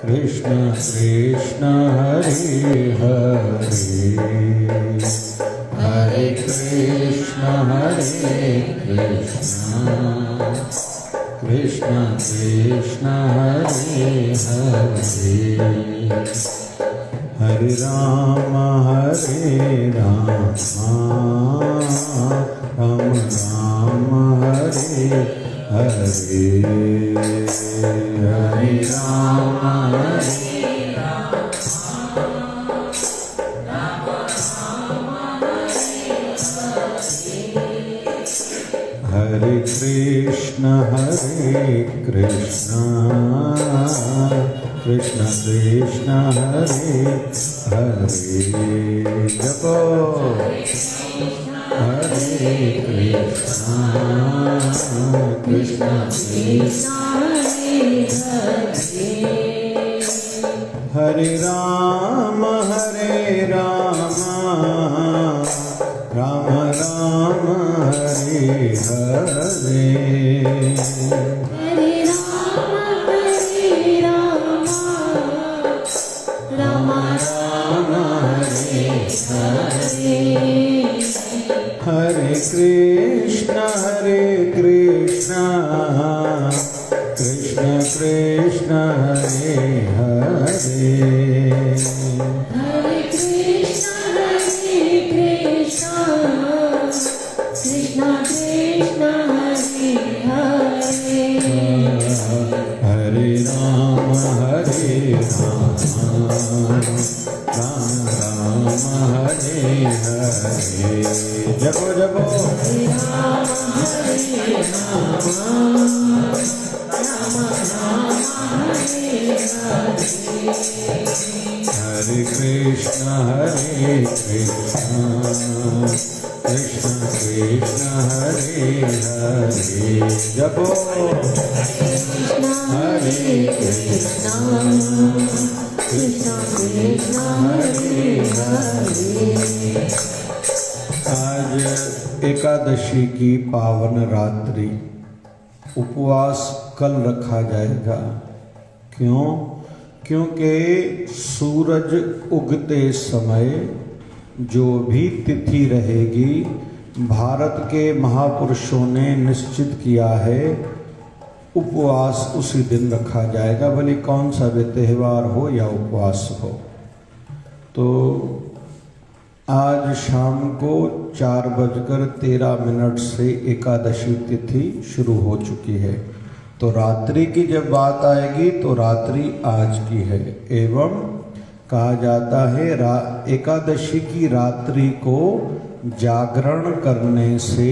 कृष्ण कृष्ण हरे हरे, हरे कृष्ण कृष्ण कृष्ण हरे हरे, हरे राम राम राम हरे हरे, हरे राम हरे कृष्ण कृष्ण कृष्ण हरे हरे, जपो हरे कृष्ण हरे राम राम राम हरे हरे, हरे राम राम राम हरे हरे, हरे कृष्ण कृष्ण कृष्ण हरे हरे, हरे कृष्ण कृष्ण कृष्ण हरे हरे, हरे राम राम राम हरे हरे, जपो जपो हरे राम राम राम हरे हरे, हरे कृष्ण कृष्ण कृष्ण हरे हरे, जपो हरे कृष्ण कृष्ण हरे हरे। आज एकादशी की पावन रात्रि, उपवास कल रखा जाएगा। क्यों? क्योंकि सूरज उगते समय जो भी तिथि रहेगी, भारत के महापुरुषों ने निश्चित किया है उपवास उसी दिन रखा जाएगा, भले कौन सा भी त्यौहार हो या उपवास हो। तो आज शाम को 4:13 से एकादशी तिथि शुरू हो चुकी है। तो रात्रि की जब बात आएगी तो रात्रि आज की है, एवं कहा जाता है एकादशी की रात्रि को जागरण करने से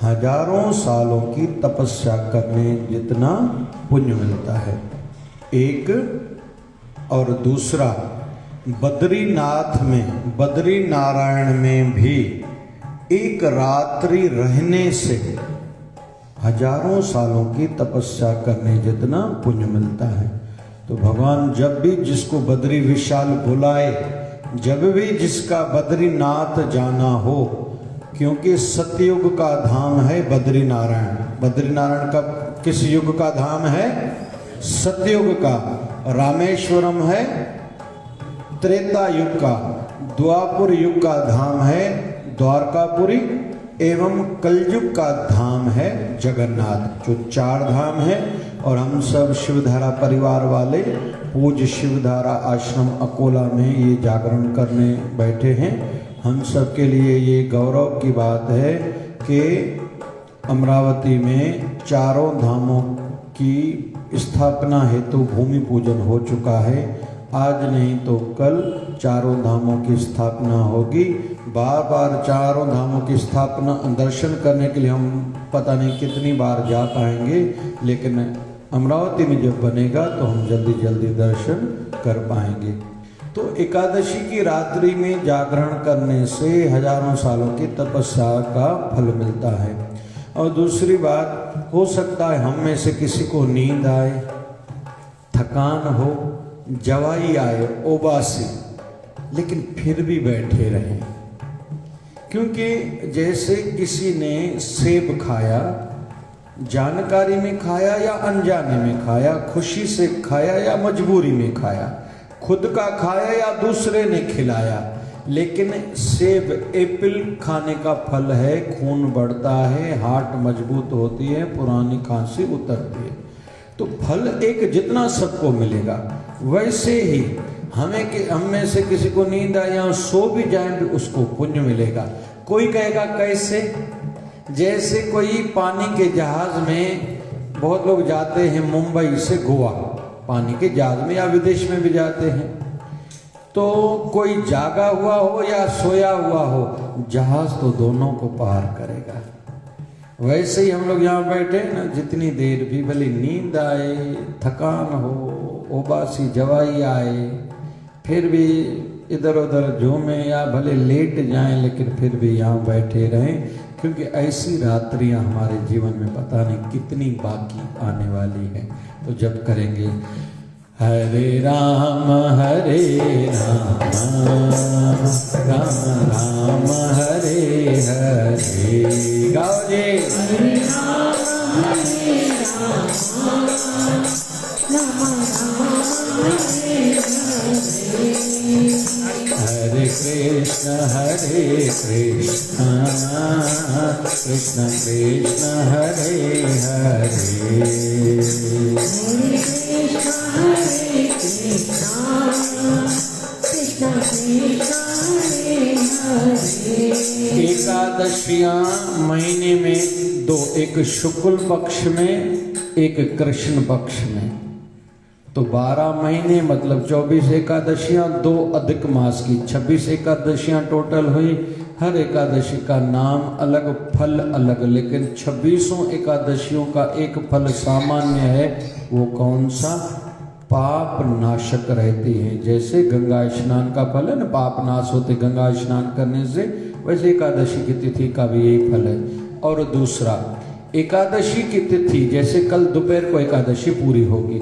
हजारों सालों की तपस्या करने जितना पुण्य मिलता है। एक और दूसरा, बद्री नारायण में भी एक रात्रि रहने से हजारों सालों की तपस्या करने जितना पुण्य मिलता है। तो भगवान जब भी जिसको बद्री विशाल बुलाए, जब भी जिसका बद्रीनाथ जाना हो, क्योंकि सतयुग का धाम है बद्रीनारायण। बद्रीनारायण का किस युग का धाम है? सतयुग का। रामेश्वरम है त्रेता युग का। द्वापर युग का धाम है द्वारकापुरी, एवं कलयुग का धाम है जगन्नाथ। जो 4 धाम है। और हम सब शिवधारा परिवार वाले पूज्य शिवधारा आश्रम अकोला में ये जागरण करने बैठे हैं। हम सब के लिए ये गौरव की बात है कि अमरावती में 4 धामों की स्थापना हेतु भूमि पूजन हो चुका है। आज नहीं तो कल 4 धामों की स्थापना होगी। बार बार 4 धामों की स्थापना दर्शन करने के लिए हम पता नहीं कितनी बार जा पाएंगे, लेकिन अमरावती में जब बनेगा तो हम जल्दी जल्दी दर्शन कर पाएंगे। तो एकादशी की रात्रि में जागरण करने से हजारों सालों की तपस्या का फल मिलता है। और दूसरी बात, हो सकता है हम में से किसी को नींद आए, थकान हो, जवाई आए, ओबासी, लेकिन फिर भी बैठे रहें। क्योंकि जैसे किसी ने सेब खाया जानकारी में खाया या अनजाने में खाया, खुशी से खाया या मजबूरी में खाया, खुद का खाया या दूसरे ने खिलाया, लेकिन सेब एप्पल खाने का फल है, खून बढ़ता है, हार्ट मजबूत होती है, पुरानी खांसी उतरती है। तो फल एक जितना सबको मिलेगा, वैसे ही हम में से किसी को नींद आए या सो भी जाए भी उसको पुण्य मिलेगा। कोई कहेगा कैसे? जैसे कोई पानी के जहाज में, बहुत लोग जाते हैं मुंबई से गोवा पानी के जहाज में, या विदेश में भी जाते हैं, तो कोई जागा हुआ हो या सोया हुआ हो, जहाज तो दोनों को पार करेगा। वैसे ही हम लोग यहाँ बैठे ना, जितनी देर भी भले नींद आए, थकान हो, उबासी जवाई आए, फिर भी इधर उधर झूमें या भले लेट जाएं, लेकिन फिर भी यहाँ बैठे रहें, क्योंकि ऐसी रात्रियां हमारे जीवन में पता नहीं कितनी बाकी आने वाली हैं। तो जब करेंगे हरे राम राम राम हरे हरे, गाओ जी। हरे राम राम राम हरे हरे, हरे कृष्ण कृष्ण कृष्ण हरे हरे, हरे कृष्ण कृष्ण कृष्ण हरे हरे। एकादशियां महीने में दो, एक शुक्ल पक्ष में, एक कृष्ण पक्ष में। तो 12 महीने मतलब 24 एकादशियां, 2 अधिक मास की 26 एकादशियां टोटल हुई। हर एकादशी का नाम अलग, फल अलग, लेकिन 26 एकादशियों का एक फल सामान्य है। वो कौन सा? पाप नाशक रहती है। जैसे गंगा स्नान का फल है ना, पाप नाश होते गंगा स्नान करने से, वैसे एकादशी की तिथि का भी यही फल है। और दूसरा, एकादशी की तिथि, जैसे कल दोपहर को एकादशी पूरी होगी,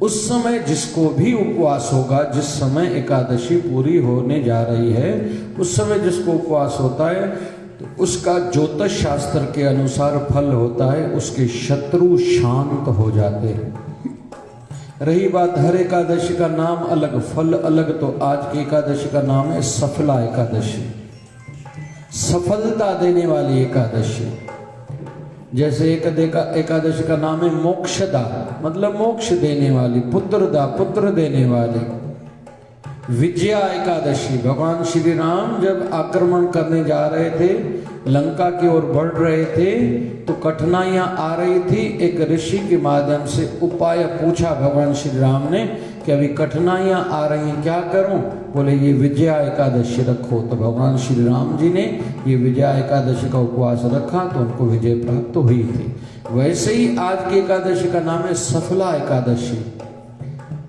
उस समय जिसको भी उपवास होगा, जिस समय एकादशी पूरी होने जा रही है, उस समय जिसको उपवास होता है, तो उसका ज्योतिष शास्त्र के अनुसार फल होता है, उसके शत्रु शांत हो जाते हैं। रही बात हर एकादशी का नाम अलग, फल अलग, तो आज की एकादशी का नाम है सफला एकादशी, सफलता देने वाली एकादशी। जैसे एक एकादशी का नाम है मोक्षदा, मतलब मोक्ष देने वाली, पुत्रदा, पुत्र देने वाली। विजया एकादशी, भगवान श्री राम जब आक्रमण करने जा रहे थे, लंका की ओर बढ़ रहे थे, तो कठिनाइयां आ रही थी। एक ऋषि के माध्यम से उपाय पूछा भगवान श्री राम ने कि अभी कठिनाइयां आ रही हैं, क्या करूं? बोले ये विजया एकादशी रखो। तो भगवान श्री राम जी ने ये विजया एकादशी का उपवास रखा, तो उनको विजय प्राप्त हुई थी। वैसे ही आज की एकादशी का नाम है सफला एकादशी,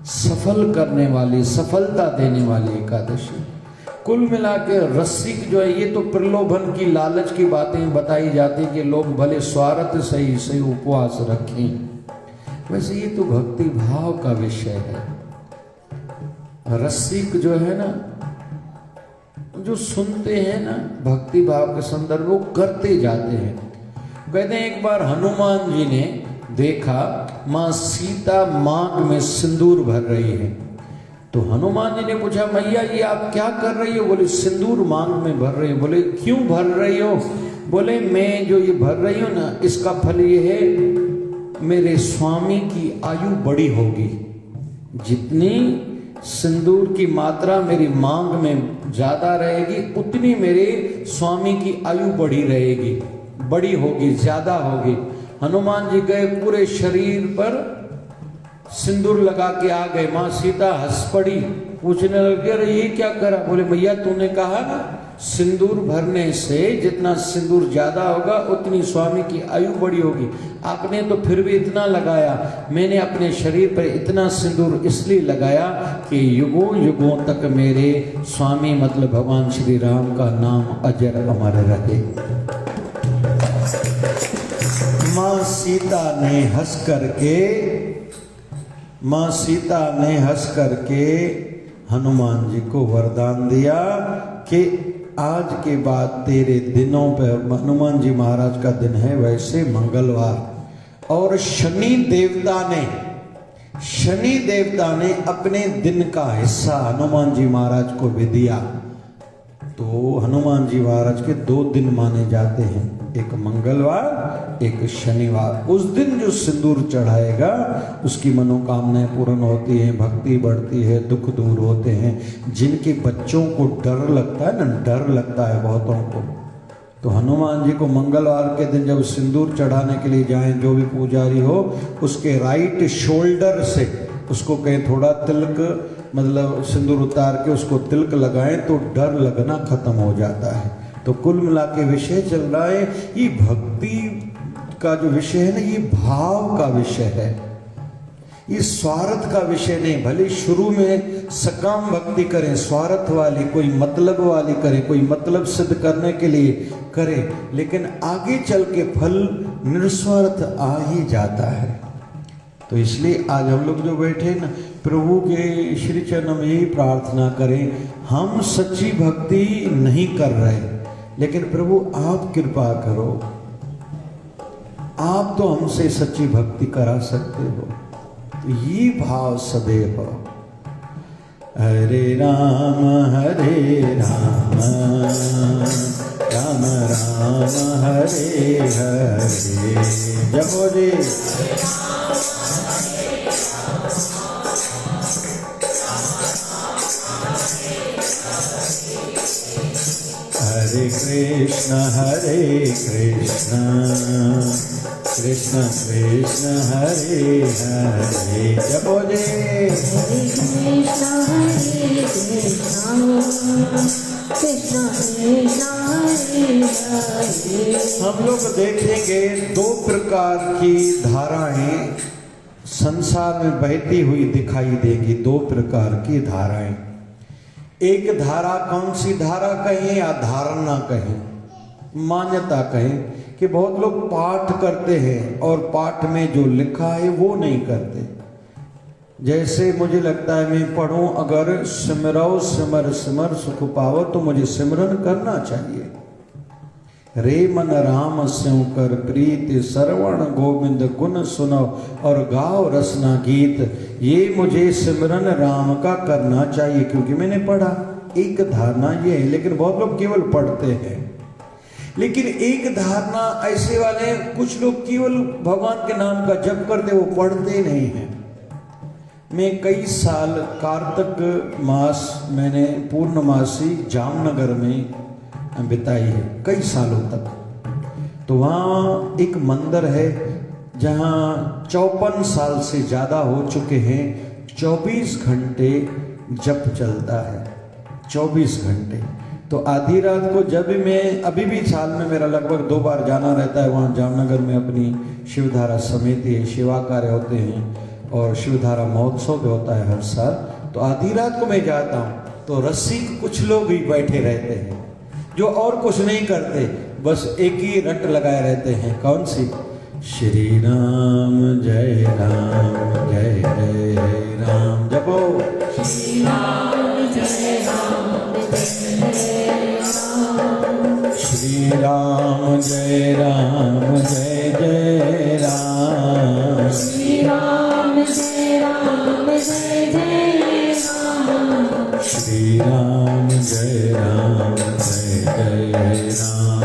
सफल करने वाली, सफलता देने वाली एकादशी। कुल मिला के रसिक जो है, ये तो प्रलोभन की, लालच की बातें बताई जाती कि लोग भले स्वार्थ सही सही उपवास रखें। वैसे ये तो भक्ति भाव का विषय है। रसिक जो है ना, जो सुनते हैं ना भक्ति भाव के संदर्भ, वो करते जाते हैं। कहते हैं एक बार हनुमान जी ने देखा माँ सीता मांग में सिंदूर भर रही है। तो हनुमान जी ने पूछा, मैया ये आप क्या कर रही हो? बोले सिंदूर मांग में भर रही हो। बोले क्यों भर रही हो? बोले मैं जो ये भर रही हूँ ना, इसका फल ये है, मेरे स्वामी की आयु बड़ी होगी। जितनी सिंदूर की मात्रा मेरी मांग में ज्यादा रहेगी, उतनी मेरे स्वामी की आयु बढ़ी रहेगी, बड़ी होगी, ज्यादा होगी। हनुमान जी गए, पूरे शरीर पर सिंदूर लगा के आ गए। माँ सीता हंस पड़ी, पूछने लगे अरे ये क्या करा? बोले भैया तूने कहा ना, सिंदूर भरने से जितना सिंदूर ज्यादा होगा उतनी स्वामी की आयु बड़ी होगी। आपने तो फिर भी इतना लगाया, मैंने अपने शरीर पर इतना सिंदूर इसलिए लगाया कि युगों युगों तक मेरे स्वामी मतलब भगवान श्री राम का नाम अजर अमर रहे। माँ सीता ने हंस करके हनुमान जी को वरदान दिया कि आज के बाद तेरे दिनों पर, हनुमान जी महाराज का दिन है वैसे मंगलवार, और शनि देवता ने अपने दिन का हिस्सा हनुमान जी महाराज को भी दिया। तो हनुमान जी महाराज के 2 दिन माने जाते हैं, एक मंगलवार एक शनिवार। उस दिन जो सिंदूर चढ़ाएगा उसकी मनोकामनाएं पूर्ण होती हैं, भक्ति बढ़ती है, दुख दूर होते हैं। जिनके बच्चों को डर लगता है ना, डर लगता है बहुतों को, तो हनुमान जी को मंगलवार के दिन जब सिंदूर चढ़ाने के लिए जाएं, जो भी पुजारी हो उसके राइट शोल्डर से उसको कहें थोड़ा तिलक, मतलब सिंदूर उतार के उसको तिलक लगाएं तो डर लगना खत्म हो जाता है। तो कुल मिला के विषय चल रहा है, ये भक्ति का जो विषय है ना, ये भाव का विषय है, ये स्वार्थ का विषय नहीं। भले शुरू में सकाम भक्ति करें, स्वार्थ वाली, कोई मतलब वाली करें, कोई मतलब सिद्ध करने के लिए करें, लेकिन आगे चल के फल निस्वार्थ आ ही जाता है। तो इसलिए आज हम लोग जो बैठे ना, प्रभु के श्री चरण में यही प्रार्थना करें, हम सच्ची भक्ति नहीं कर रहे, लेकिन प्रभु आप कृपा करो, आप तो हमसे सच्ची भक्ति करा सकते हो। तो ये भाव सदैव हो। हरे राम राम राम हरे हरे। जपो जी। हरे कृष्ण कृष्ण कृष्ण हरे हरे। जपो जी। हरे कृष्ण कृष्ण कृष्ण हरे हरे। हम लोग देखेंगे 2 प्रकार की धाराएं संसार में बहती हुई दिखाई देंगी। 2 प्रकार की धाराएं। एक धारा कौन सी धारा कहें या धारणा कहें, मान्यता कहें, कि बहुत लोग पाठ करते हैं और पाठ में जो लिखा है वो नहीं करते। जैसे मुझे लगता है मैं पढ़ूं, अगर सिमरौ सिमर सिमर सुख पावो, तो मुझे सिमरन करना चाहिए। रे मन राम स्यों कर प्रीति, श्रवण गोविंद गुण सुनो और गाओ रसना गीत। ये मुझे सिमरन राम का करना चाहिए, क्योंकि मैंने पढ़ा। एक धारणा ये है, लेकिन बहुत लोग केवल पढ़ते हैं। लेकिन एक धारणा ऐसे वाले, कुछ लोग केवल भगवान के नाम का जप करते, वो पढ़ते नहीं हैं। मैं कई साल कार्तिक मास मैंने पूर्णमासी जामनगर में बिताई है, कई सालों तक। तो वहाँ एक मंदिर है जहाँ 54 साल से ज़्यादा हो चुके हैं, 24 घंटे जप चलता है, 24 घंटे। तो आधी रात को जब भी मैं, अभी भी साल में मेरा लगभग 2 बार जाना रहता है वहाँ जामनगर में। अपनी शिवधारा समिति है, सेवा कार्य होते हैं और शिवधारा महोत्सव भी होता है हर साल। तो आधी रात को मैं जाता हूँ, तो रसिक कुछ लोग ही बैठे रहते हैं जो और कुछ नहीं करते, बस एक ही रट लगाए रहते हैं। कौन सी? श्री राम जय राम जय जय राम। जपो। श्री राम जय राम जय राम। श्री राम जय राम जय जय राम। श्री राम जय राम जय जय राम। श्री राम जय राम जय जय राम।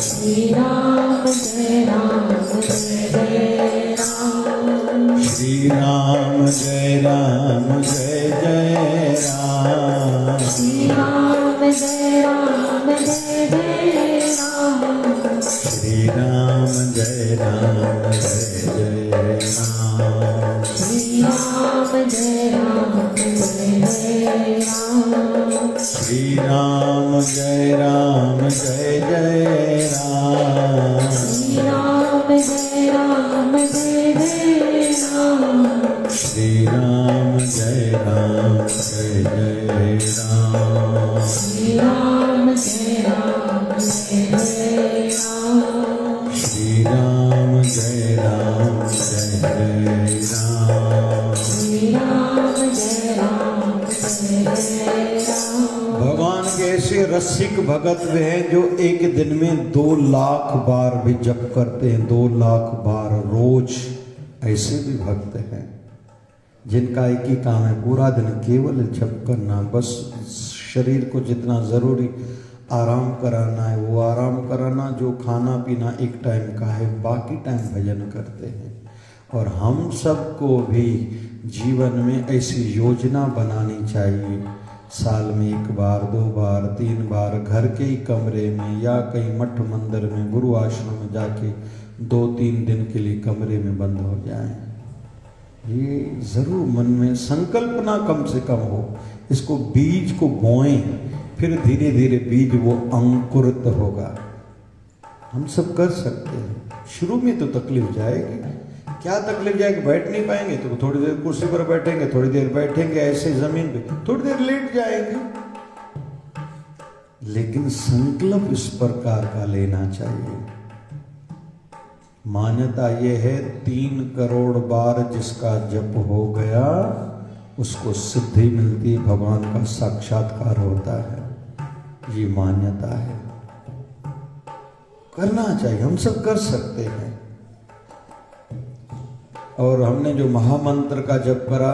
श्री राम जय राम जय जय राम। श्री राम जय राम जय जय राम। श्री राम जय राम जय जय राम। श्री राम जय राम जय जय राम। श्री राम जय राम जय जय राम। श्री राम जय राम जय जय राम। श्री राम जय राम जय जय राम। श्री राम जय राम जय जय राम। श्री राम जय राम जय जय राम। श्री राम जय राम जय जय राम। श्री राम जय राम जय जय राम। भगवान के ऐसे रसिक भगत वे हैं जो एक दिन में 2 लाख बार भी जप करते हैं, 2 लाख बार रोज। ऐसे भी भक्त हैं जिनका एक ही काम है, पूरा दिन केवल जप करना, बस शरीर को जितना जरूरी आराम कराना है वो आराम कराना, जो खाना पीना एक टाइम का है, बाकी टाइम भजन करते हैं। और हम सबको भी जीवन में ऐसी योजना बनानी चाहिए, साल में 1 बार 2 बार 3 बार घर के ही कमरे में या कहीं मठ मंदिर में गुरु आश्रम में जाके 2-3 दिन के लिए कमरे में बंद हो जाएं। ये जरूर मन में संकल्पना कम से कम हो, इसको बीज को बोएं, फिर धीरे धीरे बीज वो अंकुरित होगा। हम सब कर सकते हैं। शुरू में तो तकलीफ जाएगी, क्या तकलीफ जाएगी, बैठ नहीं पाएंगे तो थोड़ी देर कुर्सी पर बैठेंगे, थोड़ी देर बैठेंगे ऐसे जमीन पे, थोड़ी देर लेट जाएंगे, लेकिन संकल्प इस प्रकार का लेना चाहिए। मान्यता यह है 3 करोड़ बार जिसका जप हो गया उसको सिद्धि मिलती, भगवान का साक्षात्कार होता है, ये मान्यता है। करना चाहिए, हम सब कर सकते हैं। और हमने जो महामंत्र का जप करा,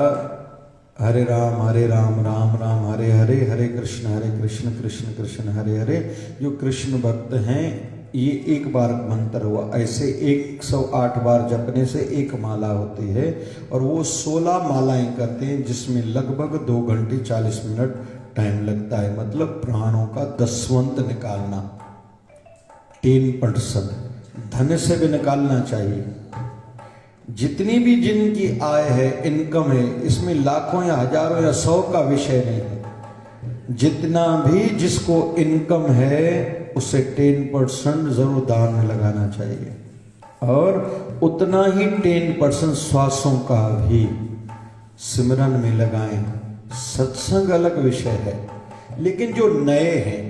हरे राम राम राम हरे हरे, हरे कृष्ण कृष्ण कृष्ण हरे हरे, जो कृष्ण भक्त हैं ये 1 बार मंत्र हुआ। ऐसे 108 बार जपने से 1 माला होती है और वो 16 मालाएं करते हैं, जिसमें लगभग 2 घंटे 40 मिनट टाइम लगता है। मतलब प्राणों का 10वां निकालना, 10%। धन से भी निकालना चाहिए। जितनी भी जिनकी आय है, इनकम है, इसमें लाखों या हजारों या 100 का विषय नहीं है। जितना भी जिसको इनकम है उसे 10% जरूर दान में लगाना चाहिए, और उतना ही 10% श्वासों का भी सिमरन में लगाएं। सत्संग अलग विषय है, लेकिन जो नए हैं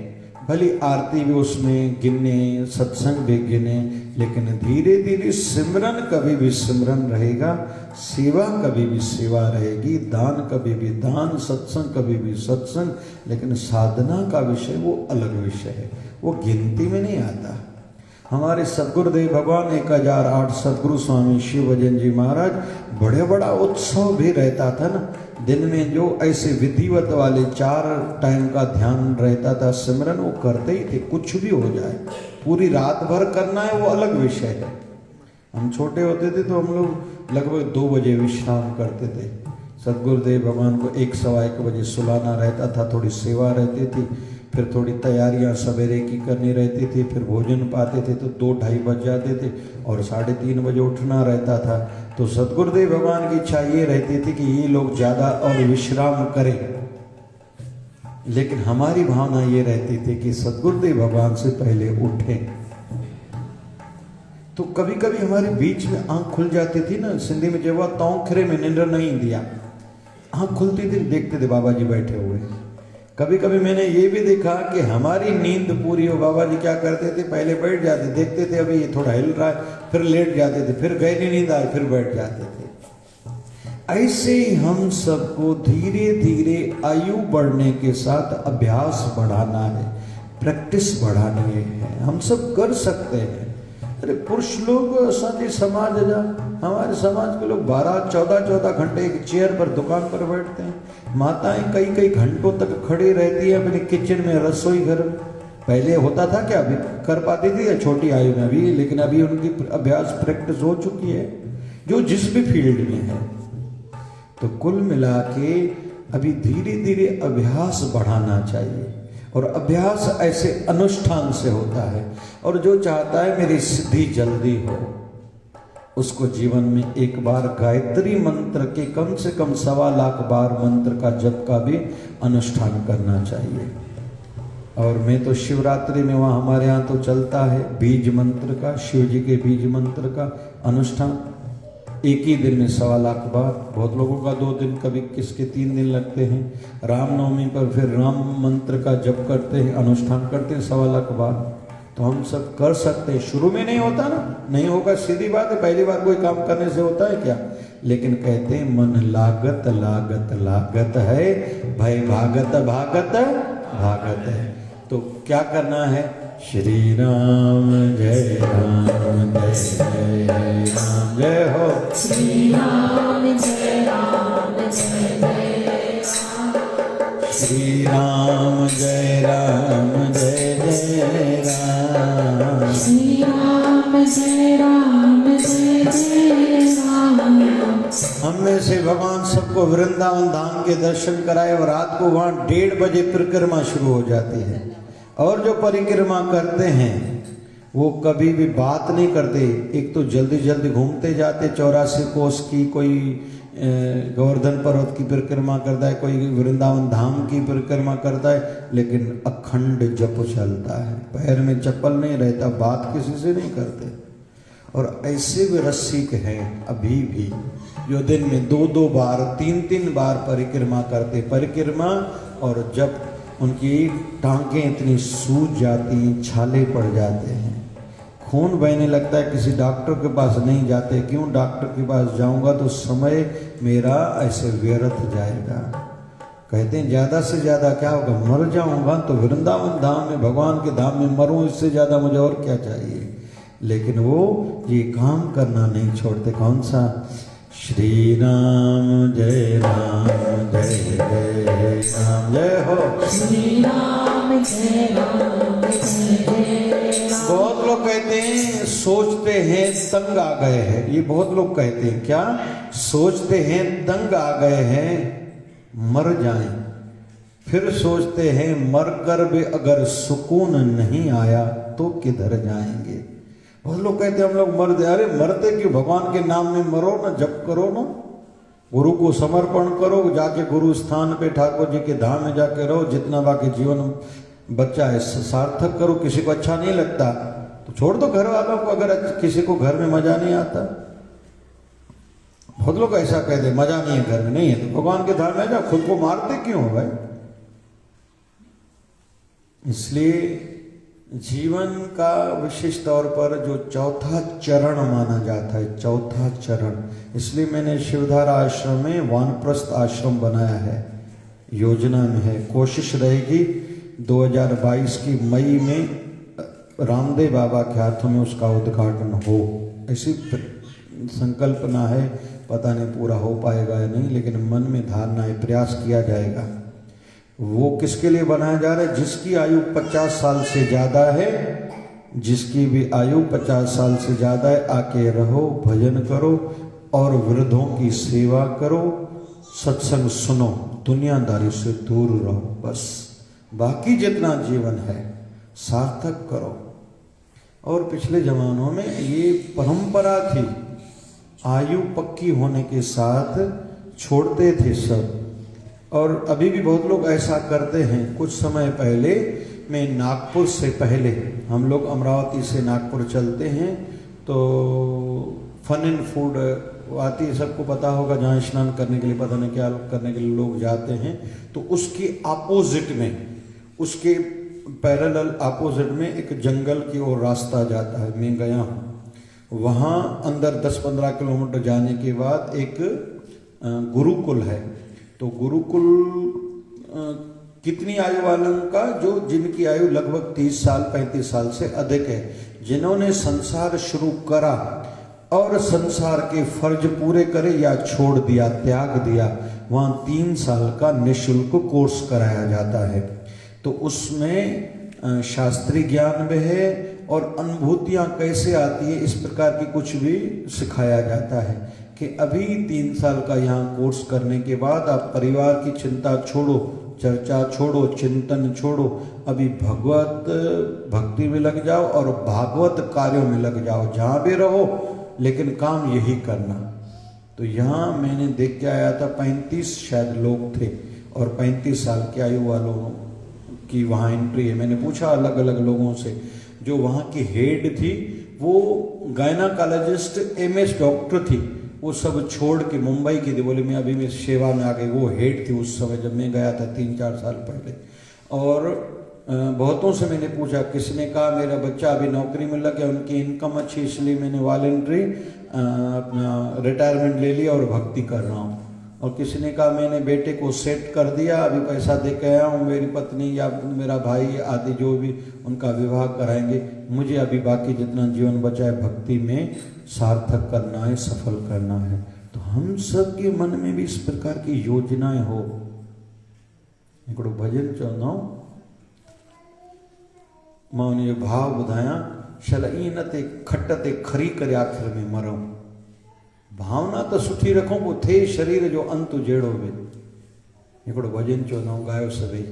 भली आरती भी उसमें गिने, सत्संग भी गिने, लेकिन धीरे धीरे सिमरन कभी भी सिमरन रहेगा, सेवा कभी भी सेवा रहेगी, दान कभी भी दान, सत्संग कभी भी सत्संग, लेकिन साधना का विषय वो अलग विषय है, वो गिनती में नहीं आता। हमारे सदगुरुदेव भगवान 1008 सदगुरु स्वामी शिव भजन जी महाराज, बड़ा उत्सव भी रहता था ना, दिन में जो ऐसे विधिवत वाले 4 टाइम का ध्यान रहता था, सिमरन वो करते ही थे, कुछ भी हो जाए। पूरी रात भर करना है वो अलग विषय है। हम छोटे होते थे तो हम लोग लगभग 2 बजे विश्राम करते थे। सदगुरुदेव भगवान को 1 सवा 1 बजे सुलाना रहता था, थोड़ी सेवा रहती थी, फिर थोड़ी तैयारियां सवेरे की करनी रहती थी, फिर भोजन पाते थे तो 2-2:30 बज जाते थे, और 3:30 बजे उठना रहता था। तो सदगुरुदेव भगवान की इच्छा ये रहती थी कि ये लोग ज़्यादा और विश्राम करें, लेकिन हमारी भावना ये रहती थी कि सदगुरुदेव भगवान से पहले उठें। तो कभी कभी हमारे बीच में आंख खुल जाती थी ना, सिंधी में जब तौखरे में निंद्र नहीं दिया, आंख खुलती थी, देखते थे बाबा जी बैठे हुए। कभी कभी मैंने ये भी देखा कि हमारी नींद पूरी हो, बाबा जी क्या करते थे, पहले बैठ जाते, देखते थे अभी ये थोड़ा हिल रहा है, फिर लेट जाते थे, फिर गहरी नींद आए, फिर बैठ जाते थे। ऐसे ही हम सबको धीरे धीरे आयु बढ़ने के साथ अभ्यास बढ़ाना है, प्रैक्टिस बढ़ानी है। हम सब कर सकते हैं। अरे पुरुष लोग साथी समाज जा, हमारे समाज के लोग 12-14 घंटे एक चेयर पर दुकान पर बैठते हैं। माताएं कई घंटों तक खड़ी रहती है अपने किचन में, रसोई घर में। पहले होता था क्या, अभी कर पाती थी या छोटी आयु में भी, लेकिन अभी उनकी अभ्यास प्रैक्टिस हो चुकी है, जो जिस भी फील्ड में है। तो कुल मिला के अभी धीरे धीरे अभ्यास बढ़ाना चाहिए, और अभ्यास ऐसे अनुष्ठान से होता है। और जो चाहता है मेरी सिद्धि जल्दी हो, उसको जीवन में 1 बार गायत्री मंत्र के कम से कम 1.25 लाख बार मंत्र का जप का भी अनुष्ठान करना चाहिए। और मैं तो शिवरात्रि में वहाँ हमारे यहाँ तो चलता है बीज मंत्र का, शिव जी के बीज मंत्र का अनुष्ठान 1 ही दिन में 1.25 लाख बार। बहुत लोगों का 2 दिन, कभी किसके 3 दिन लगते हैं। रामनवमी पर फिर राम मंत्र का जप करते हैं, अनुष्ठान करते हैं 1.25 लाख बार। तो हम सब कर सकते हैं। शुरू में नहीं होता ना, नहीं होगा, सीधी बात है, पहली बार कोई काम करने से होता है क्या। लेकिन कहते हैं मन लागत लागत लागत है, भय भागत भागत भागत है। तो क्या करना है? श्री राम जय राम जय जय राम, जय हो श्री राम जय राम जय जय राम। श्री राम जय राम जय जय राम। श्री राम जय राम जय जय राम। हम में से भगवान सबको वृंदावन धाम के दर्शन कराए और रात को वहाँ 1:30 बजे परिक्रमा शुरू हो जाती है। और जो परिक्रमा करते हैं वो कभी भी बात नहीं करते। एक तो जल्दी जल्दी घूमते जाते, 84 कोस की, कोई गोवर्धन पर्वत की परिक्रमा करता है, कोई वृंदावन धाम की परिक्रमा करता है, लेकिन अखंड जप चलता है, पैर में चप्पल नहीं रहता, बात किसी से नहीं करते। और ऐसे भी रसिक हैं अभी भी जो दिन में 2-2 बार 3-3 बार परिक्रमा करते। परिक्रमा और जब उनकी टांगें इतनी सूज जाती हैं, छाले पड़ जाते हैं, खून बहने लगता है, किसी डॉक्टर के पास नहीं जाते। क्यों? डॉक्टर के पास जाऊंगा तो समय मेरा ऐसे व्यर्थ जाएगा। कहते हैं ज़्यादा से ज़्यादा क्या होगा? मर जाऊंगा तो वृंदावन धाम में, भगवान के धाम में मरूं, इससे ज़्यादा मुझे और क्या चाहिए। लेकिन वो ये काम करना नहीं छोड़ते। कौन सा? श्री राम जय राम जय जय राम, जय हो श्री राम जय राम जय जय राम। बहुत लोग कहते हैं, सोचते हैं तंग आ गए हैं। ये बहुत लोग कहते हैं, क्या सोचते हैं तंग आ गए हैं, मर जाएं। फिर सोचते हैं मर कर भी अगर सुकून नहीं आया तो किधर जाएंगे। बहुत लोग कहते हैं हम लोग मर जाए। अरे मरते क्यों? भगवान के नाम में मरो ना, जप करो ना, गुरु को समर्पण करो, जाके गुरु स्थान पे ठाकुर जी के धाम में जाके रहो, जितना बाकी जीवन बच्चा है सार्थक करो। किसी को अच्छा नहीं लगता तो छोड़ दो घर वालों को, अगर किसी को घर में मजा नहीं आता। बहुत लोग ऐसा कहते हैं मजा नहीं है घर में, नहीं है तो भगवान के धाम में जाओ, खुद को मारते क्यों हो भाई? इसलिए जीवन का विशेष तौर पर जो चौथा चरण माना जाता है, चौथा चरण, इसलिए मैंने शिवधारा आश्रम में वानप्रस्थ आश्रम बनाया है, योजना में है। कोशिश रहेगी 2022 की मई में रामदेव बाबा के हाथों में उसका उद्घाटन हो, ऐसी संकल्पना है। पता नहीं पूरा हो पाएगा या नहीं, लेकिन मन में धारणा है, प्रयास किया जाएगा। वो किसके लिए बनाया जा रहा है? जिसकी आयु 50 साल से ज़्यादा है, जिसकी भी आयु 50 साल से ज़्यादा है, आके रहो, भजन करो और वृद्धों की सेवा करो, सत्संग सुनो, दुनियादारी से दूर रहो, बस बाकी जितना जीवन है सार्थक करो। और पिछले जमानों में ये परंपरा थी, आयु पक्की होने के साथ छोड़ते थे सब। और अभी भी बहुत लोग ऐसा करते हैं। कुछ समय पहले मैं नागपुर से, पहले हम लोग अमरावती से नागपुर चलते हैं तो फन एंड फूड आती है, सबको पता होगा, जहाँ स्नान करने के लिए पता नहीं क्या करने के लिए लोग जाते हैं। तो उसके अपोजिट में, उसके पैरेलल अपोजिट में एक जंगल की ओर रास्ता जाता है। मैं गया हूँ वहाँ, अंदर 10-15 किलोमीटर जाने के बाद एक गुरुकुल है। तो गुरुकुल कितनी आयु वालों का? जो जिनकी आयु लगभग 30 साल 35 साल से अधिक है, जिन्होंने संसार शुरू करा और संसार के फर्ज पूरे करे या छोड़ दिया, त्याग दिया, वहाँ 3 साल का निःशुल्क कोर्स कराया जाता है। तो उसमें शास्त्रीय ज्ञान भी है और अनुभूतियाँ कैसे आती है, इस प्रकार की कुछ भी सिखाया जाता है कि अभी 3 साल का यहाँ कोर्स करने के बाद आप परिवार की चिंता छोड़ो, चर्चा छोड़ो, चिंतन छोड़ो, अभी भगवत भक्ति में लग जाओ और भागवत कार्यों में लग जाओ, जहाँ भी रहो लेकिन काम यही करना। तो यहाँ मैंने देख के आया था 35 शायद लोग थे और 35 साल की आयु वालों की वहाँ एंट्री है। मैंने पूछा अलग अलग लोगों से, जो वहाँ की हेड थी वो गायनाकोलॉजिस्ट MS डॉक्टर थी, वो सब छोड़ के मुंबई की थी, बोले मैं अभी मैं सेवा में आ गई। वो हेड थी उस समय जब मैं गया था 3-4 साल पहले। और बहुतों से मैंने पूछा, किसने कहा मेरा बच्चा अभी नौकरी में लग गया, उनकी इनकम अच्छी, इसलिए मैंने वॉलंटरी अपना रिटायरमेंट ले लिया और भक्ति कर रहा हूँ। और किसी ने कहा मैंने बेटे को सेट कर दिया, अभी पैसा दे के आया हूँ, मेरी पत्नी या मेरा भाई आदि जो भी उनका विवाह कराएंगे, मुझे अभी बाकी जितना जीवन बचा है भक्ति में सार्थक करना है, सफल करना है। तो हम सब के मन में भी इस प्रकार की योजनाएं हो। हिकिड़ो भजन चवंदा आहियूं, मां उन जो भाव ॿुधायां, शल ईअं न ते खट ते खरी करे आख़िर में मरूं। भावना तो सुठी रखूं, पोइ थिए शरीर जो अंत जहिड़ो बि। हिकिड़ो भजन चवंदा आहियूं, गायो सभई।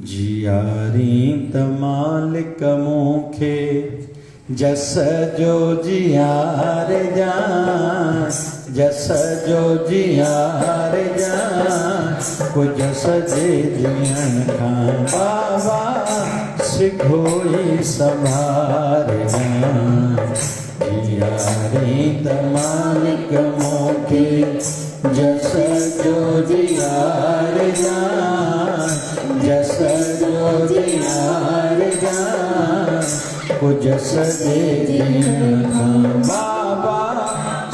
जियारी त मालिक मूंखे जस जो जियार जा, जस जो जियार जा, को जस जे जियण खां बाबा सिखोई संभार जा। जियारी त मालिक मूंखे जस जो जियार जा, जस जो जियार जा, को जस जे जियण खां बाबा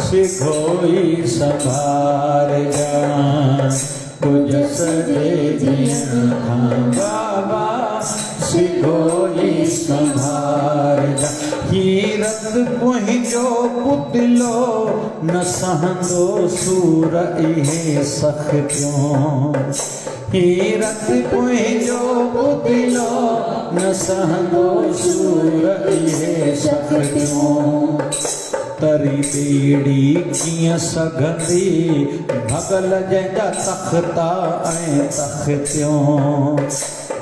सिखोई संभार जा, को जस जे जियण खां बाबा सिखोई संभार जा। हीरत मुंहिंजो पुतलो न सहंदो सूर इहे सख़्तियूं। हीरत मुंहिंजो पुतलो न सहंदो सूर इहे सख़्तियूं। तरी ॿेड़ी कीअं सघंदी भगल जंहिंजा तख़्ता ऐं तख़्तियूं।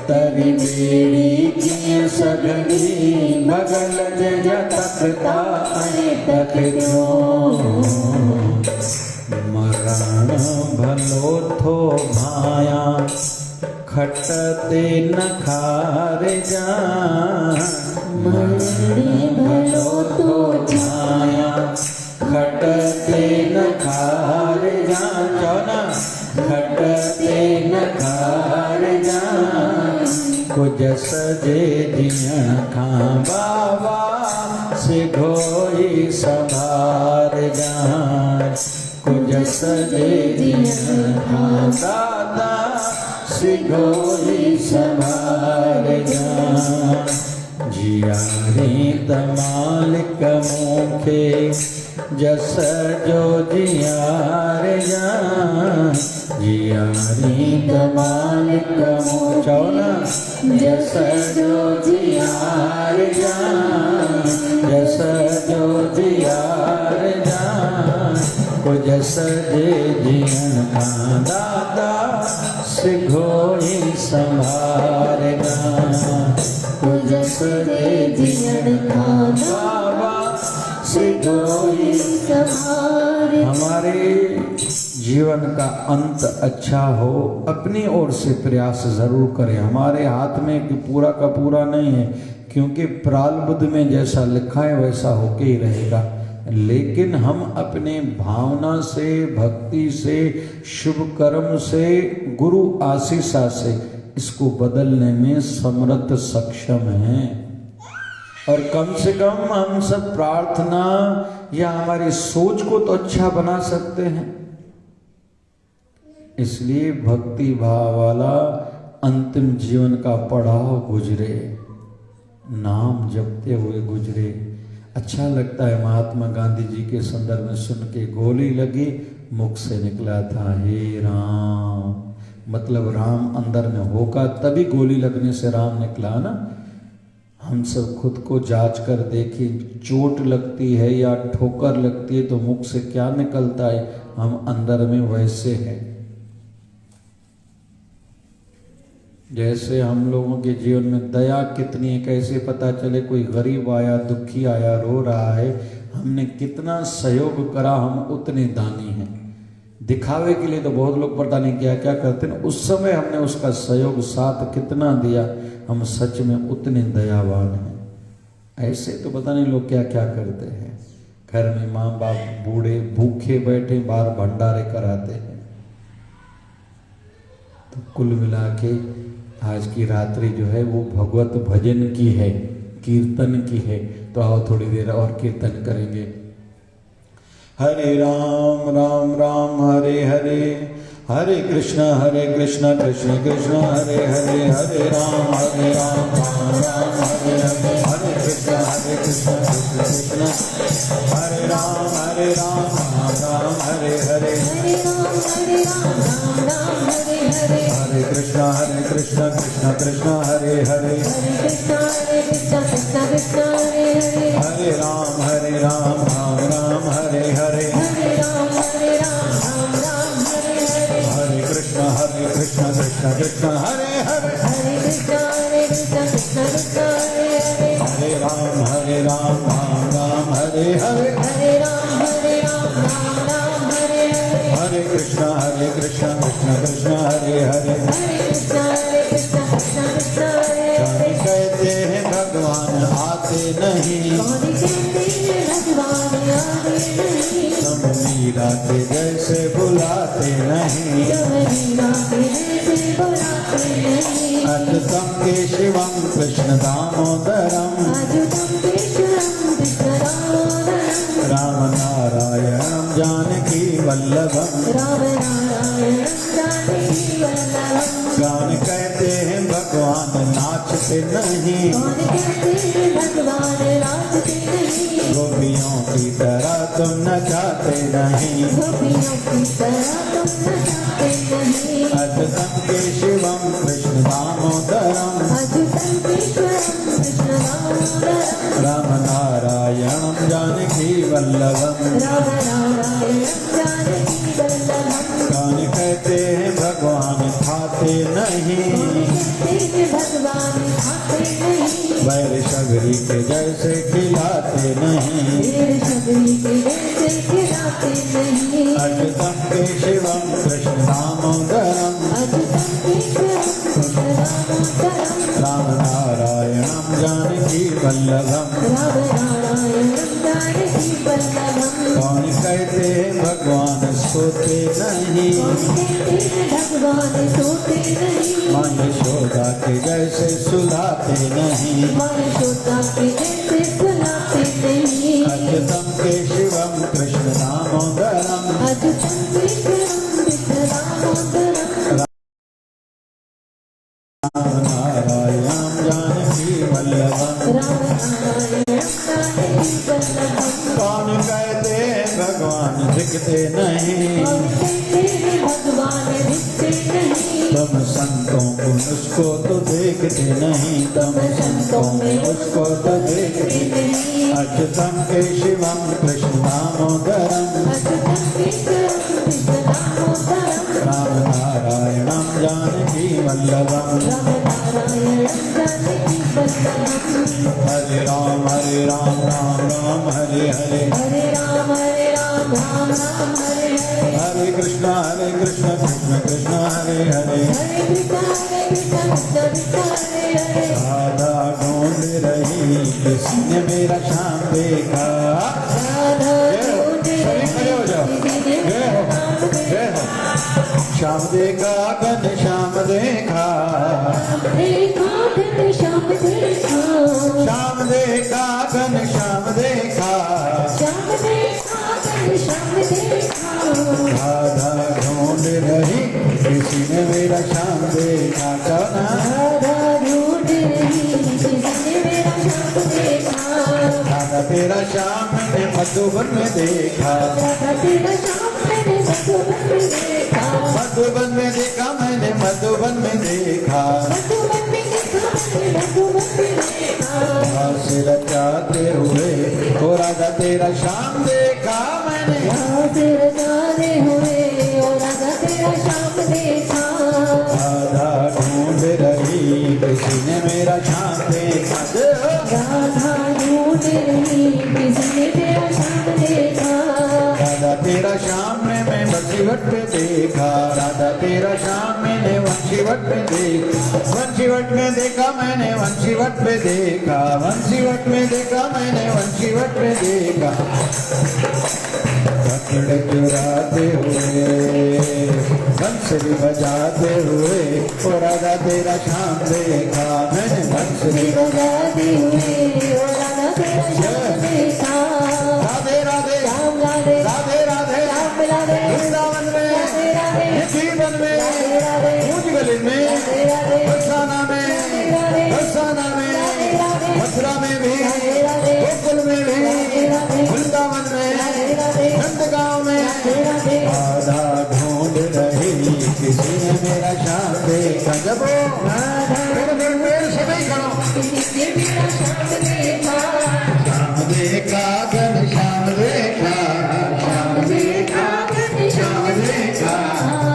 तरी ॿेड़ी कीअं सघंदी भगल जंहिंजा तख़्ता ऐं तख़्तियूं। मरण भलो थो भाया खट ते न खारिजा। मरण भलो थो भाया खट ते न खारिजा। चओ न, खट ते न खारिजा, को जस जे जियण खां बाबा सिखोई संभार जा। को जस जे जियण खां दादा सिखोई संभार जा। जियारी त मालिक मूंखे जस जो जियार जा। जियारी त मालिक मूं, चओ न, जस जो जियार जा, जस जो जियार जा, को जस जे जियण खां दादा सिखोई संभार जा। को जस जे जियण खां बाबा सिखोई संभार। हमारे जीवन का अंत अच्छा हो, अपनी ओर से प्रयास जरूर करें। हमारे हाथ में कि पूरा का पूरा नहीं है, क्योंकि प्रारब्ध में जैसा लिखा है वैसा होके ही रहेगा। लेकिन हम अपने भावना से, भक्ति से, शुभ कर्म से, गुरु आशीषा से इसको बदलने में समर्थ सक्षम हैं। और कम से कम हम सब प्रार्थना या हमारी सोच को तो अच्छा बना सकते हैं। इसलिए भक्ति भाव वाला अंतिम जीवन का पड़ाव गुजरे, नाम जपते हुए गुजरे। अच्छा लगता है महात्मा गांधी जी के संदर्भ में सुन के, गोली लगी मुख से निकला था हे राम, मतलब राम अंदर में होगा तभी गोली लगने से राम निकला ना। हम सब खुद को जांच कर देखें, चोट लगती है या ठोकर लगती है तो मुख से क्या निकलता है, हम अंदर में वैसे हैं। जैसे हम लोगों के जीवन में दया कितनी है, कैसे पता चले कोई गरीब आया, दुखी आया, रो रहा है, हमने कितना सहयोग करा, हम उतने दानी हैं। दिखावे के लिए तो बहुत लोग पता नहीं क्या क्या करते हैं, उस समय हमने उसका सहयोग साथ कितना दिया, हम सच में उतने दयावान हैं। ऐसे तो पता नहीं लोग क्या क्या करते हैं। घर में माँ बाप बूढ़े भूखे बैठे बाहर भंडारे कराते हैं। तो कुल मिला के आज की रात्रि जो है वो भगवत भजन की है, कीर्तन की है। तो आओ थोड़ी देर और कीर्तन करेंगे। हरे राम राम राम हरे हरे, हरे कृष्ण कृष्ण कृष्ण हरे हरे, हरे राम राम राम हरे हरे, हरे कृष्ण कृष्ण कृष्ण हरे राम राम राम हरे हरे, हरे राम राम हरे हरे, हरे कृष्ण कृष्ण कृष्ण हरे हरे, हरे कृष्ण कृष्ण कृष्ण हरे हरे, हरे राम राम राम हरे हरे, हरे राम राम हरे हरे, हरे कृष्ण कृष्ण कृष्ण हरे हरे, हरे कृष्ण कृष्ण कृष्ण हरे हरे, हरे राम राम राम हरे हरे, हरे राम राम हरे हरे, हरे कृष्ण कृष्ण कृष्ण हरे हरे। हरे कृष्ण कृष्ण कृष्ण हरे हरे। कौन कहते हैं भगवान आते नहीं, कौन कहते हैं भगवान आते नहीं, तुम मीरा के जैसे बुलाते नहीं, तुम मीरा के जैसे बुलाते नहीं, अच्युतम केशवम कृष्ण दामोदरम, अच्युतम केशवम कृष्ण दामोदरम, राम नारायणम जानकी वल्लभम, राम नारायण जानकी वल्लभम। कौन कहते हैं भगवान नाचते नहीं, कौन कहते हैं भगवान नाचते नहीं, गोपियों की तरह तुम नचाते नहीं, गोपियों की तरह तुम नचाते नहीं, अच्युतम केशवम कृष्ण दामोदरम, अच्युतम केशवम कृष्ण दामोदरम, राम नारायणम जानकी वल्लभम, राम नारायण जानकी वल्लभम। कौन कहते हैं भगवान खाते नहीं, कहते हैं भगवान खाते नहीं, वैर शबरी के जैसे खिलाते नहीं, वीर शबरी के जैसे खिलाते नहीं, अच्युतम केशवम कृष्ण दामोदरम, अच्युतम केशवम कृष्ण दामोदरम, राम नारायणम जानकी वल्लभम, राम नारायण जानकी वल्लभम। कौन कहते हैं भगवान सोते नहीं, कहते हैं भगवान सोते नहीं, मन यशोदा के जैसे सुलाते नहीं, मन श्रोता के जैसे सुनाते नहीं, अच्युतम केशवम कृष्ण दामोदरम, अच्युतम केशवम कृष्ण दामोदरम, राम नारायणम जानकी वल्लभम, राम नारायण जानकी वल्लभम। कौन कहते हैं भगवान दिखते नहीं, कौन कहते हैं भगवान दिखते नहीं, तुम संतों को उसको तो देखते नहीं, तुम संतों में उसको तो देखते नहीं, अच्युतम केशवम कृष्ण दामोदरम, अच्युतम केशवम कृष्ण दामोदरम, राम नारायणम जानकी वल्लभम, राम नारायण जानकी वल्लभम। हरे राम राम राम हरे हरे, हरे राम राम राम हरे हरे, हरे कृष्ण कृष्ण कृष्ण हरे हरे, हरे कृष्ण कृष्ण कृष्ण हरे हरे, राधा ढूंढ रही किसने मेरा शाम देखा, राधा ढूंढ सभी खड़े हो जाओ, किसी ने जय हो जय हो, श्याम देखा घन श्याम देखा, देखा घन श्याम देखा, श्याम देखा घन श्याम देखा, श्याम देखा घन श्याम देखा, राधा ढूंढ रही किसी ने मेरा श्याम देखा, चौना राधा ढूंढ रही किसी ने मेरा श्याम देखा, राधा तेरा श्याम मैंने मधुबन में देखा, राधा तेरा श्याम मैंने मधुबन में देखा, मधुबन में देखा मैंने मधुबन में देखा, मधुबन में देखा मैंने मधुबन में देखा, से रचाते हुए ओ राधा तेरा श्याम देखा मैंने, से रचाते हुए और राधा तेरा श्याम देखा, राधा ढूंढ रही किसी ने मेरा श्याम देखा, राधा ढूंढ रही किसी ने तेरा श्याम देखा, राधा तेरा श्याम में मैं वंशीवट पे देखा, राधा तेरा श्याम मैंने वंशीवट पे देखा, वंशीवट में देखा मैंने वंशीवट पे देखा, वंशीवट में देखा मैंने वंशीवट पे देखा, कपड़े चुराते हुए बंसुरी बजाते हुए ओ राधा तेरा श्याम देखा मैंने, बंसुरी बजाते हुए और राधा तेरा श्याम देखा, राधे राधे राम राधे राधे मधुबन में, भूज गली में, बरसाना में, मथुरा में भी, गोकुल में भी, वृंदावन में, नंदगांव में राधा ढूंढ रही, किसी ने मेरा श्याम देखा। जब मेरे सभी करो श्याम देखा, घन श्याम देखा, श्याम देखा, श्याम देखा,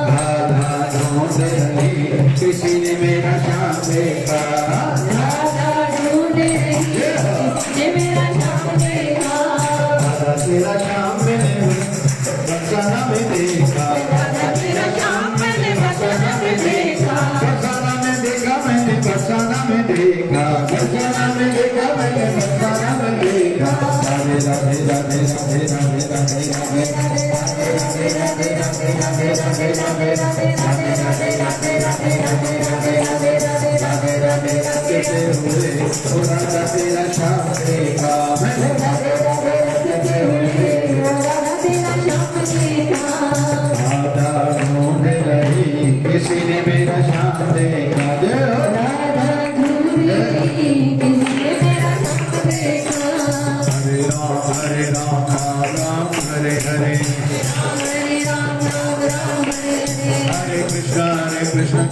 राधा ढूंढ रही, किसी ने मेरा श्याम देखा। तेरा श्याम मैंने बरसाना में देखा, तेरा श्याम मैंने बरसाना में देखा, बरसाना में देखा मैंने, बरसाना में देखा, बरसाना में देखा मैंने, बरसाना में देखा। राधे राधे राधे राधे राधे राधे राधे तेरा श्याम देखा मैंने, राधा ढूंढ रही, किसी ने मेरा श्याम देखा। हरे राम राम हरे हरे, हरे कृष्ण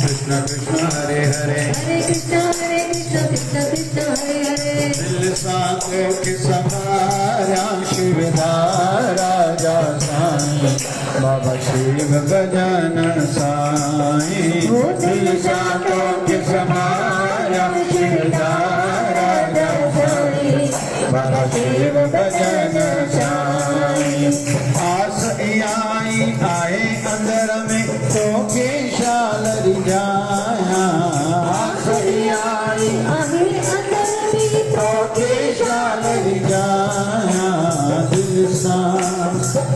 कृष्ण कृष्ण हरे हरे, दिल साधो के समारा शिवधारा जा साईं, बाबा शिव गजानन साईं। दिल साधो के समारा शिवधारा जा साईं, बाबा शिव गजानन साईं। आस आई आए अंदर में तो के शाल रिझाया, आस आई के शाल रिझाया, दिल सा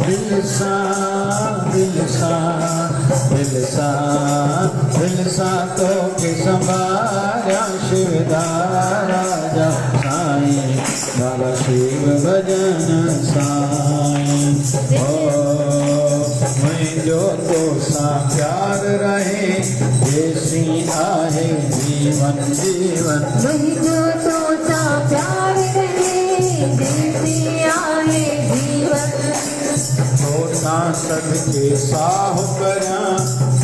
दिल सा दिल सा दिल सा दिल सा तो के संभारा शिवधारा जा साईं, बाबा शिव भजन साईं। जो तो सा प्यार रहे, जैसी आहे जीवन जीवन, वही जो तो सा प्यार रहे, जैसी आहे जीवन। तोता सबके साह करया,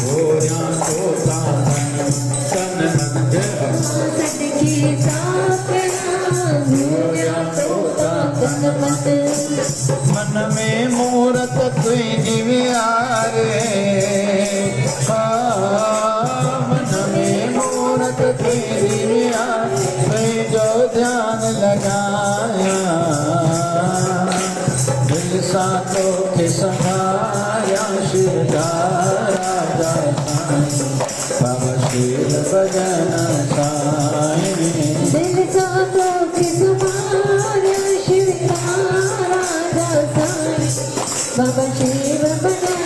होया तोता तन मन सबके साथ होया तोता तन मन। मन में मूरत तुई दिव्यारे, मन में मूरत तुई दिव्यारे, जो ध्यान लगाया, दिल सातों के सहारा शिवधारा जा साईं, बाबा शिव भजन साईं। दिल सातों के सहारा शिवधारा जा साईं, बाबा शिव भजन।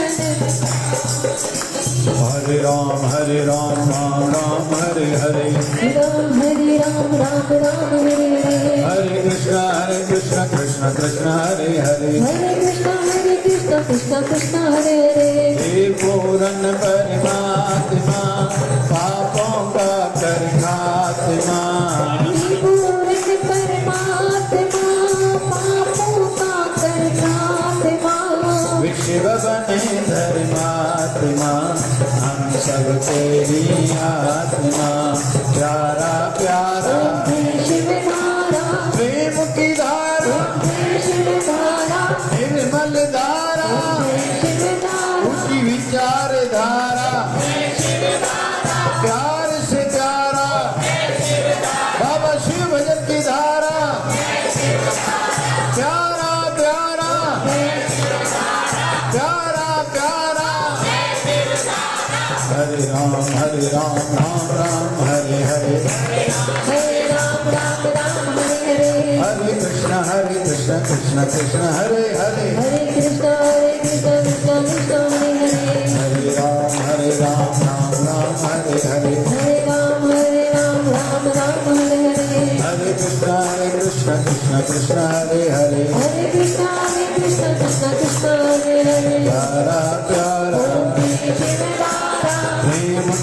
हरे राम राम राम हरे हरे, राम हरे राम राम राम हरे हरे, हरे कृष्ण कृष्ण कृष्ण हरे हरे, हरे कृष्ण कृष्ण कृष्ण हरे हरे। हे पूर्ण परमात्मा, पापों का कर खात्मा, पूर्ण परमात्मा, पापों का कर खात्मा, विश्व बने धर्मात्मा, हम सब तेरी आत्मा। प्यारा प्यारा शिवधारा, प्रेम की धारा, शिवधारा, निर्मल धारा, शिवधारा, उसकी विचारधारा, प्यार से प्यारा, बाबा शिव भजन की धारा, प्यारा प्यारा प्यारा प्यारा। हरे राम राम राम हरे हरे, हरे राम राम हरे हरे, हरे कृष्ण कृष्ण कृष्ण हरे हरे, हरे कृष्ण कृष्ण कृष्ण हरे हरे, हरे राम राम हरे हरे, हरे राम राम हरे हरे, हरे कृष्ण कृष्ण कृष्ण हरे हरे, हरे कृष्ण कृष्ण कृष्ण हरे हरे। प्यारा प्यारा शिवधारा,